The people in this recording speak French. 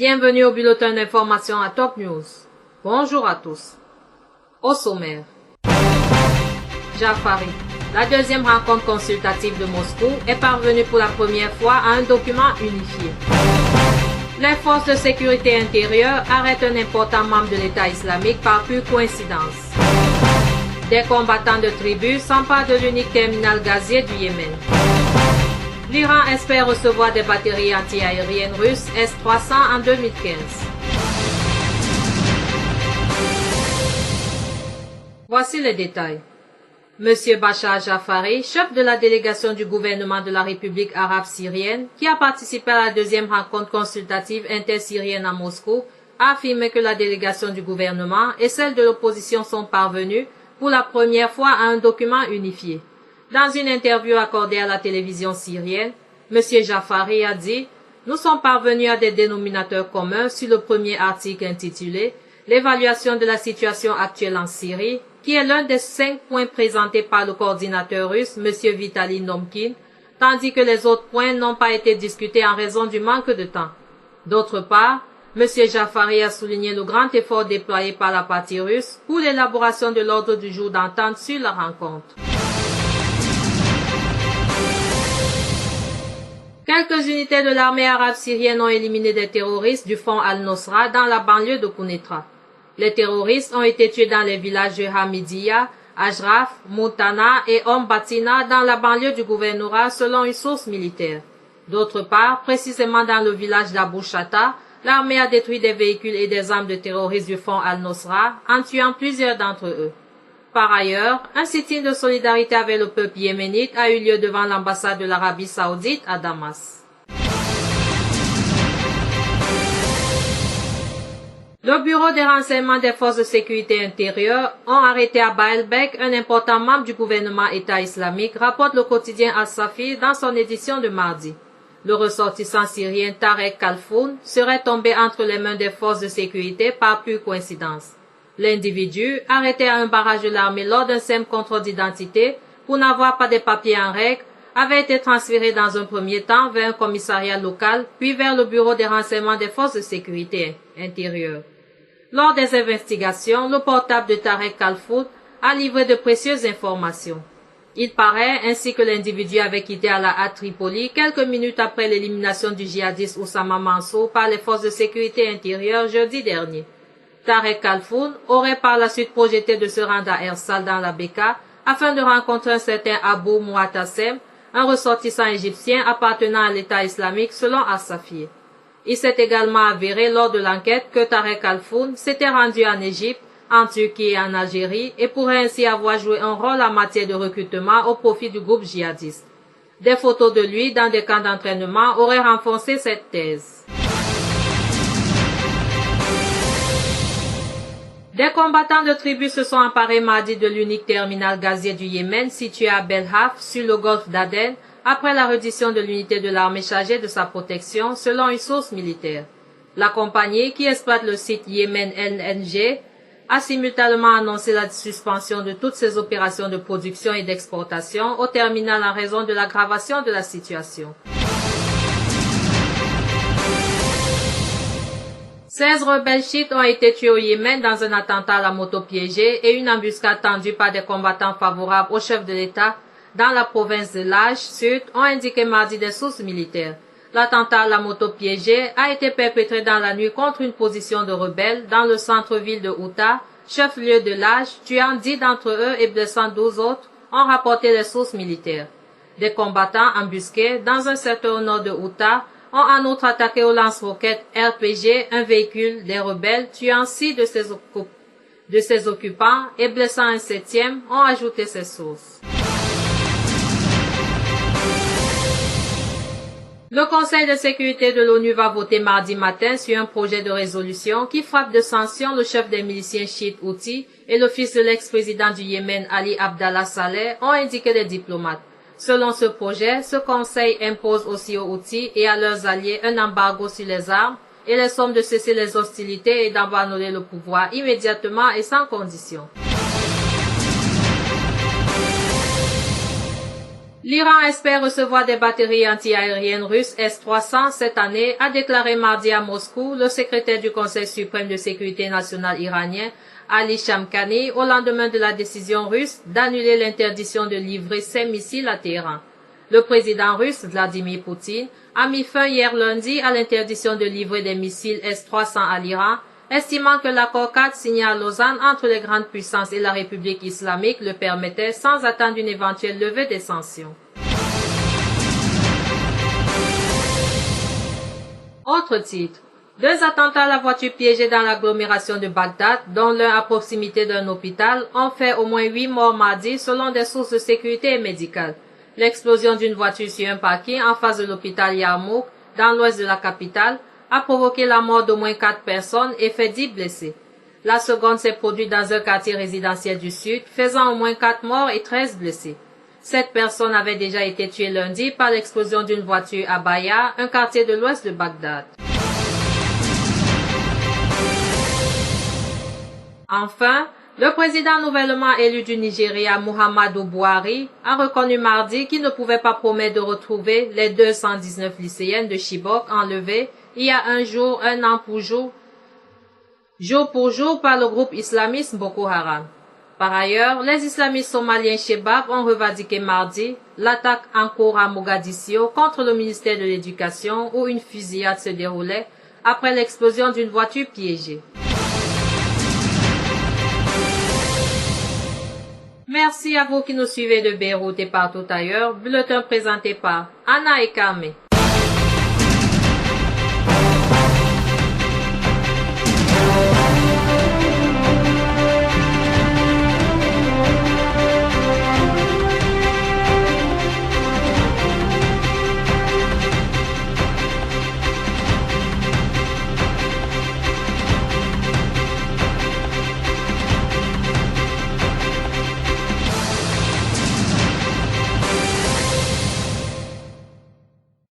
Bienvenue au bulletin d'information à Top News. Bonjour à tous. Au sommaire. Jafari. La deuxième rencontre consultative de Moscou est parvenue pour la première fois à un document unifié. Les forces de sécurité intérieure arrêtent un important membre de l'État islamique par pure coïncidence. Des combattants de tribus s'emparent de l'unique terminal gazier du Yémen. L'Iran espère recevoir des batteries anti-aériennes russes S-300 en 2015. Voici les détails. Monsieur Bachar Jafari, chef de la délégation du gouvernement de la République arabe syrienne, qui a participé à la deuxième rencontre consultative intersyrienne à Moscou, a affirmé que la délégation du gouvernement et celle de l'opposition sont parvenues pour la première fois à un document unifié. Dans une interview accordée à la télévision syrienne, M. Jafari a dit « Nous sommes parvenus à des dénominateurs communs sur le premier article intitulé « L'évaluation de la situation actuelle en Syrie », qui est l'un des 5 points présentés par le coordinateur russe, M. Vitali Nomkin, tandis que les autres points n'ont pas été discutés en raison du manque de temps. D'autre part, M. Jafari a souligné le grand effort déployé par la partie russe pour l'élaboration de l'ordre du jour d'entente sur la rencontre. Quelques unités de l'armée arabe syrienne ont éliminé des terroristes du front Al-Nosra dans la banlieue de Quneitra. Les terroristes ont été tués dans les villages de Hamidiya, Ajraf, Moutana et Batina dans la banlieue du gouvernorat selon une source militaire. D'autre part, précisément dans le village d'Abou Shatta, l'armée a détruit des véhicules et des armes de terroristes du front Al-Nosra en tuant plusieurs d'entre eux. Par ailleurs, un sit-in de solidarité avec le peuple yéménite a eu lieu devant l'ambassade de l'Arabie saoudite à Damas. Le bureau des renseignements des forces de sécurité intérieure ont arrêté à Baalbek un important membre du gouvernement État islamique, rapporte le quotidien As-Safi dans son édition de mardi. Le ressortissant syrien Tarek Kalfoun serait tombé entre les mains des forces de sécurité par pure coïncidence. L'individu, arrêté à un barrage de l'armée lors d'un simple contrôle d'identité pour n'avoir pas de papiers en règle, avait été transféré dans un premier temps vers un commissariat local, puis vers le bureau des renseignements des forces de sécurité intérieure. Lors des investigations, le portable de Tarek Kalfoun a livré de précieuses informations. Il paraît ainsi que l'individu avait quitté à Tripoli quelques minutes après l'élimination du djihadiste Oussama Mansour par les forces de sécurité intérieure jeudi dernier. Tarek Kalfoun aurait par la suite projeté de se rendre à Ersal dans la Beka afin de rencontrer un certain Abou Mouatassem, un ressortissant égyptien appartenant à l'État islamique selon As-Safi. Il s'est également avéré lors de l'enquête que Tarek Kalfoun s'était rendu en Égypte, en Turquie et en Algérie et pourrait ainsi avoir joué un rôle en matière de recrutement au profit du groupe djihadiste. Des photos de lui dans des camps d'entraînement auraient renforcé cette thèse. Des combattants de tribus se sont emparés mardi de l'unique terminal gazier du Yémen situé à Belhaf sur le golfe d'Aden après la reddition de l'unité de l'armée chargée de sa protection selon une source militaire. La compagnie qui exploite le site Yémen LNG a simultanément annoncé la suspension de toutes ses opérations de production et d'exportation au terminal en raison de l'aggravation de la situation. 16 rebelles chiites ont été tués au Yémen dans un attentat à la moto piégée et une embuscade tendue par des combattants favorables au chef de l'État dans la province de Laj Sud, ont indiqué mardi des sources militaires. L'attentat à la moto piégée a été perpétré dans la nuit contre une position de rebelles dans le centre-ville de Outa, chef-lieu de Laj, tuant 10 d'entre eux et blessant 12 autres, ont rapporté les sources militaires. Des combattants embusqués dans un secteur au nord de Outa ont en outre attaqué au lance-roquettes RPG un véhicule des rebelles, tuant 6 de ses occupants et blessant un 7e, ont ajouté ces sources. Le Conseil de sécurité de l'ONU va voter mardi matin sur un projet de résolution qui frappe de sanctions le chef des miliciens chiites Houthis et le fils de l'ex-président du Yémen Ali Abdallah Saleh, ont indiqué les diplomates. Selon ce projet, ce conseil impose aussi aux Houthis et à leurs alliés un embargo sur les armes et les sommes de cesser les hostilités et d'abandonner le pouvoir immédiatement et sans condition. L'Iran espère recevoir des batteries antiaériennes russes S-300 cette année, a déclaré mardi à Moscou le secrétaire du Conseil suprême de sécurité nationale iranien, Ali Shamkhani, au lendemain de la décision russe d'annuler l'interdiction de livrer ses missiles à Téhéran. Le président russe, Vladimir Poutine, a mis fin hier lundi à l'interdiction de livrer des missiles S-300 à l'Iran, estimant que l'accord cadre signé à Lausanne entre les grandes puissances et la République islamique le permettait sans attendre une éventuelle levée des sanctions. Autre titre. 2 attentats à la voiture piégée dans l'agglomération de Bagdad, dont l'un à proximité d'un hôpital, ont fait au moins 8 morts mardi selon des sources de sécurité et médicales. L'explosion d'une voiture sur un parking en face de l'hôpital Yarmouk, dans l'ouest de la capitale, a provoqué la mort d'au moins 4 personnes et fait 10 blessés. La seconde s'est produite dans un quartier résidentiel du sud, faisant au moins 4 morts et 13 blessés. 7 personnes avaient déjà été tuées lundi par l'explosion d'une voiture à Baya, un quartier de l'ouest de Bagdad. Enfin, le président nouvellement élu du Nigeria, Muhammadu Buhari, a reconnu mardi qu'il ne pouvait pas promettre de retrouver les 219 lycéennes de Chibok enlevées il y a un an pour jour pour jour par le groupe islamiste Boko Haram. Par ailleurs, les islamistes somaliens Shebab ont revendiqué mardi l'attaque en cours à Mogadiscio contre le ministère de l'Éducation où une fusillade se déroulait après l'explosion d'une voiture piégée. Merci à vous qui nous suivez de Beyrouth et partout ailleurs. Bulletin présenté par Anna et Carmé.